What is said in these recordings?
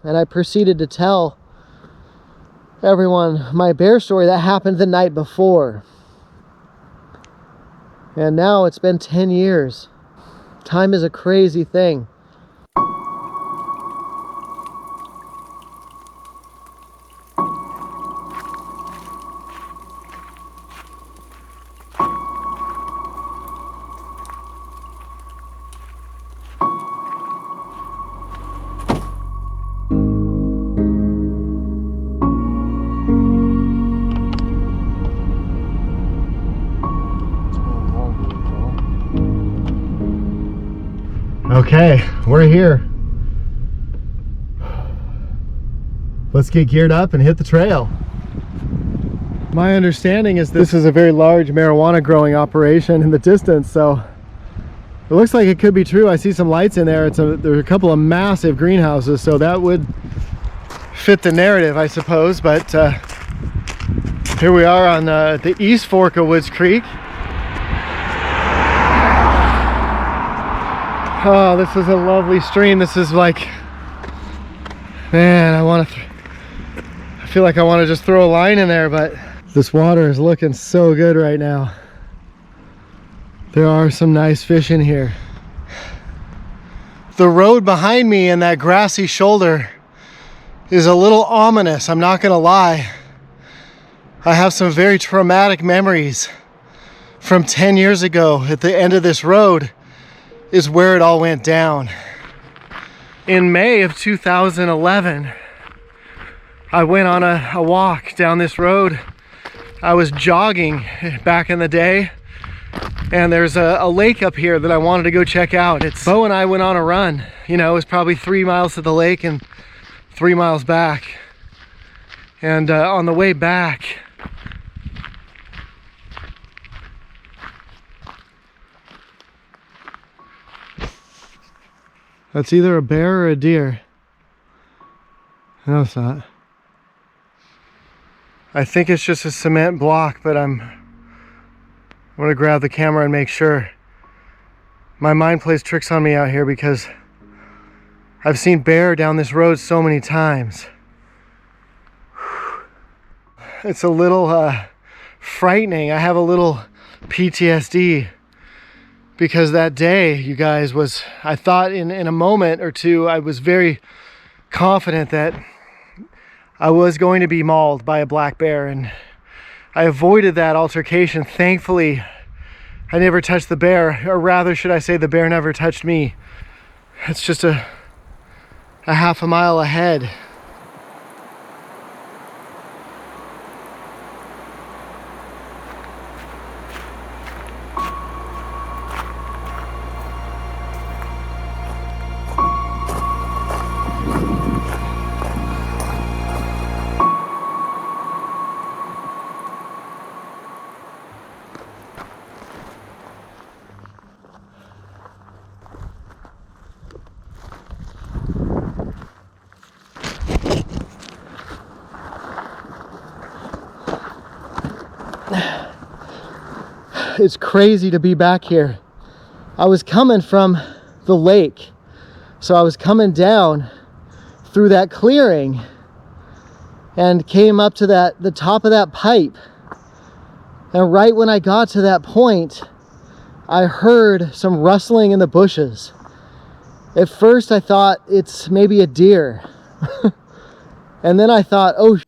and I proceeded to tell everyone my bear story that happened the night before. And now it's been 10 years. Time is a crazy thing. Okay, we're here. Let's get geared up and hit the trail. My understanding is this is a very large marijuana growing operation in the distance, so it looks like it could be true. I see some lights in there. There's a couple of massive greenhouses, so that would fit the narrative, I suppose. But here we are on the East Fork of Woods Creek. Oh, this is a lovely stream. This is like, man, I feel like I want to just throw a line in there, but this water is looking so good right now. There are some nice fish in here. The road behind me and that grassy shoulder is a little ominous, I'm not gonna lie. I have some very traumatic memories from 10 years ago. At the end of this road is where it all went down. In May of 2011, I went on a walk down this road. I was jogging back in the day, and there's a lake up here that I wanted to go check out. Bo and I went on a run. You know, it was probably 3 miles to the lake and 3 miles back. And on the way back, that's either a bear or a deer. No, it's not. I think it's just a cement block, but I'm gonna grab the camera and make sure. My mind plays tricks on me out here because I've seen bear down this road so many times. It's a little frightening. I have a little PTSD. Because that day, you guys, I thought in a moment or two, I was very confident that I was going to be mauled by a black bear, and I avoided that altercation. Thankfully, I never touched the bear, or rather, should I say, the bear never touched me. It's just a half a mile ahead. It's crazy to be back here. I was coming from the lake, so I was coming down through that clearing and came up to the top of that pipe, and right when I got to that point, I heard some rustling in the bushes. At first I thought it's maybe a deer and then I thought, oh,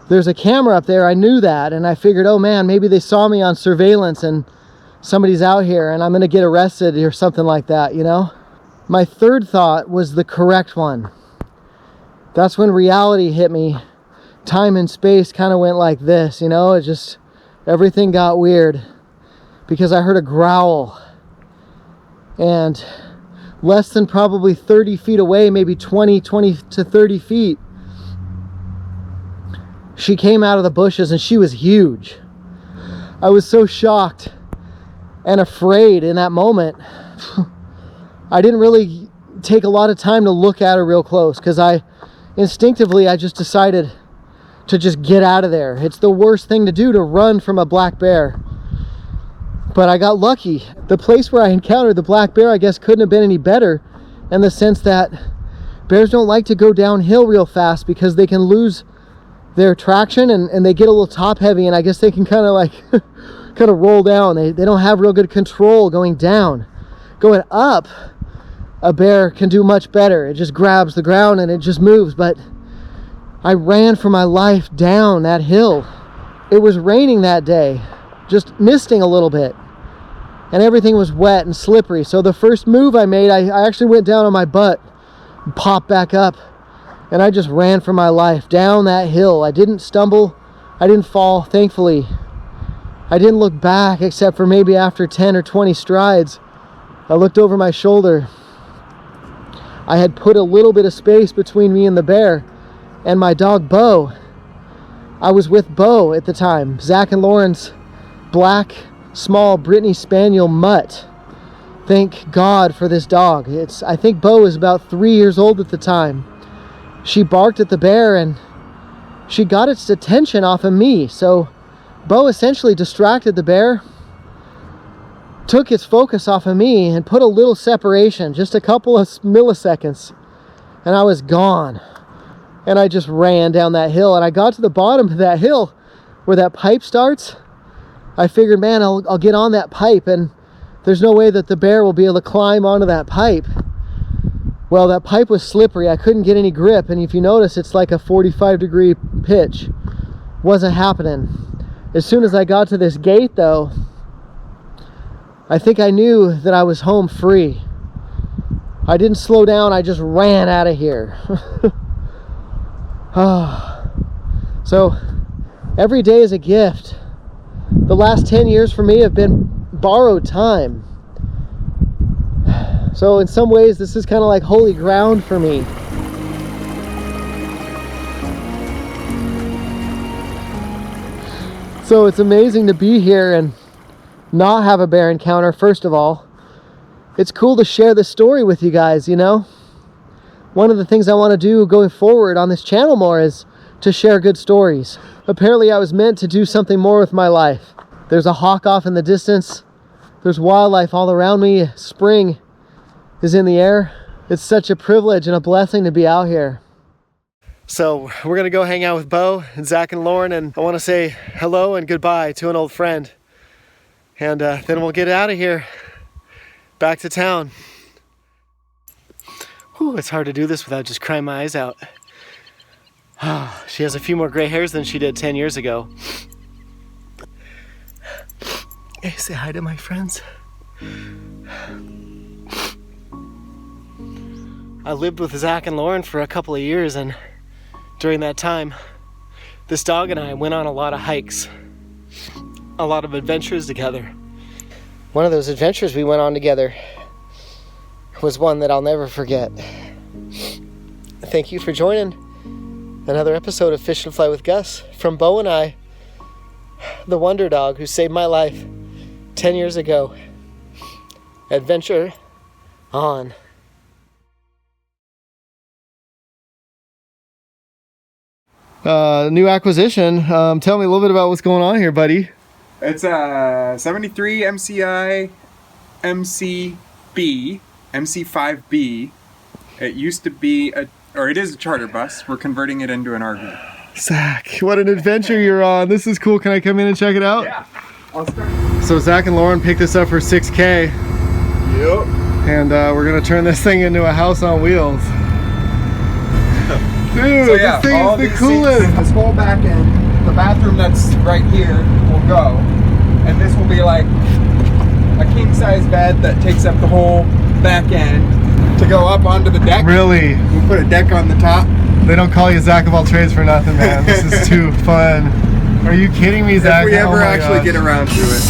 there's a camera up there. I knew that, and I figured, oh man, maybe they saw me on surveillance and somebody's out here and I'm gonna get arrested or something like that, you know? My third thought was the correct one. That's when reality hit me. Time and space kind of went like this, you know? It just, everything got weird because I heard a growl, and less than probably 30 feet away, maybe 20 to 30 feet, she came out of the bushes, and she was huge. I was so shocked and afraid in that moment. I didn't really take a lot of time to look at her real close because I just decided to just get out of there. It's the worst thing to do, to run from a black bear. But I got lucky. The place where I encountered the black bear, I guess, couldn't have been any better, in the sense that bears don't like to go downhill real fast because they can lose their traction and they get a little top heavy, and I guess they can kind of like kind of roll down. They don't have real good control going down. Going up, a bear can do much better. It just grabs the ground and it just moves. But I ran for my life down that hill. It was raining that day, just misting a little bit, and everything was wet and slippery. So the first move I made, I actually went down on my butt and popped back up, and I just ran for my life down that hill. I didn't stumble, I didn't fall, thankfully. I didn't look back except for maybe after 10 or 20 strides. I looked over my shoulder. I had put a little bit of space between me and the bear and my dog Bo. I was with Bo at the time, Zach and Lauren's black, small Brittany Spaniel mutt. Thank God for this dog. I think Bo was about 3 years old at the time. She barked at the bear and she got its attention off of me. So Bo essentially distracted the bear, took its focus off of me, and put a little separation, just a couple of milliseconds, and I was gone. And I just ran down that hill, and I got to the bottom of that hill where that pipe starts. I figured, man, I'll get on that pipe, and there's no way that the bear will be able to climb onto that pipe. Well, that pipe was slippery. I couldn't get any grip, and if you notice, it's like a 45-degree pitch. Wasn't happening. As soon as I got to this gate, though, I think I knew that I was home free. I didn't slow down. I just ran out of here. So every day is a gift. The last 10 years for me have been borrowed time. So in some ways this is kind of like holy ground for me. So it's amazing to be here and not have a bear encounter. First of all, it's cool to share this story with you guys, you know. One of the things I want to do going forward on this channel more is to share good stories. Apparently I was meant to do something more with my life. There's a hawk off in the distance. There's wildlife all around me. Spring is in the air. It's such a privilege and a blessing to be out here. So we're gonna go hang out with Bo and Zach and Lauren, and I want to say hello and goodbye to an old friend. And then we'll get out of here, back to town. Whew, it's hard to do this without just crying my eyes out. She has a few more gray hairs than she did 10 years ago. Hey, say hi to my friends. I lived with Zach and Lauren for a couple of years, and during that time, this dog and I went on a lot of hikes, a lot of adventures together. One of those adventures we went on together was one that I'll never forget. Thank you for joining another episode of Fish and Fly with Gus. From Bo and I, the wonder dog who saved my life 10 years ago. Adventure on. New acquisition. Tell me a little bit about what's going on here, buddy. It's a 73 MCI MC5B. It used to be it is a charter bus. We're converting it into an RV. Zach, what an adventure you're on. This is cool. Can I come in and check it out? Yeah, I'll start. So Zach and Lauren picked this up for $6K. Yep. And we're gonna turn this thing into a house on wheels. Dude, So yeah, this thing all is the these coolest. seats, this whole back end, the bathroom that's right here will go, and this will be like a king size bed that takes up the whole back end to go up onto the deck. Really? We'll put a deck on the top. They don't call you Zach of all trades for nothing, man. This is too fun. Are you kidding me, Zach? If we Oh ever my actually gosh. get around to it.